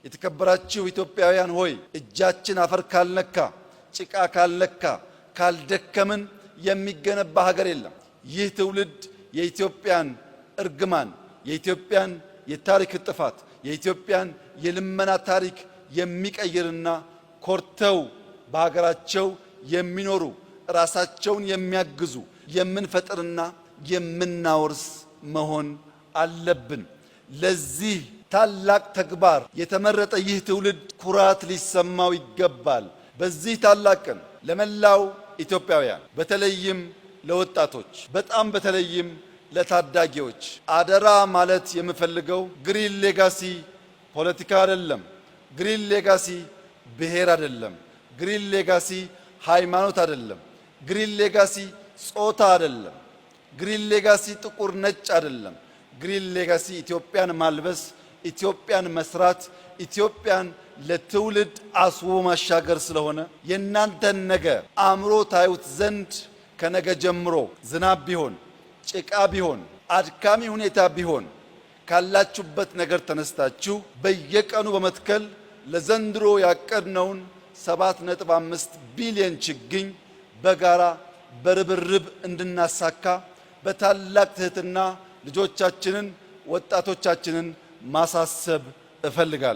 የተከበራችሁ ኢትዮጵያውያን ሆይ እጃችን አፈር ካልነካ ጭቃ ካልነካ ካልደከምን የሚገነባ ሀገር የለም። ይህ ትውልድ የኢትዮጵያን እርግማን፣ የኢትዮጵያን የታሪክ ጥፋት፣ የኢትዮጵያን የልመና ታሪክ የሚቀይርና ኮርተው በሀገራቸው የሚኖሩ ራሳቸውን የሚያግዙ የምንፈጥርና የምናወርስ መሆን አለብን። ለዚህ ታላቅ ተግባር የተመረጠ ይህ ትውልድ ኩራት ሊሰማው ይገባል። በዚህ ታላቅ ቀን ለመላው ኢትዮጵያውያን በተለይም ለወጣቶች በተለይም ለታዳጊዎች አደራ ማለት የምፈልገው ግሪን ሌጋሲ ፖለቲካ አይደለም። ግሪን ሌጋሲ ብሔር አይደለም። ግሪን ሌጋሲ ሃይማኖት አይደለም። ግሪን ሌጋሲ ጾታ አይደለም። ግሪን ሌጋሲ ጥቁር ነጭ አይደለም። ግሪን ሌጋሲ ኢትዮጵያን ማልበስ፣ ኢትዮጵያን መስራት፣ ኢትዮጵያን ለትውልድ አስቦ ማሻገር ስለሆነ የእናንተን ነገ አእምሮ ታዩት ዘንድ ከነገ ጀምሮ ዝናብ ቢሆን ጭቃ ቢሆን አድካሚ ሁኔታ ቢሆን ካላችሁበት ነገር ተነስታችሁ በየቀኑ በመትከል ለዘንድሮ ያቀድነውን 7.5 ቢሊዮን ችግኝ በጋራ በርብርብ እንድናሳካ በታላቅ ትህትና ልጆቻችንን ወጣቶቻችንን ማሳሰብ እፈልጋለሁ።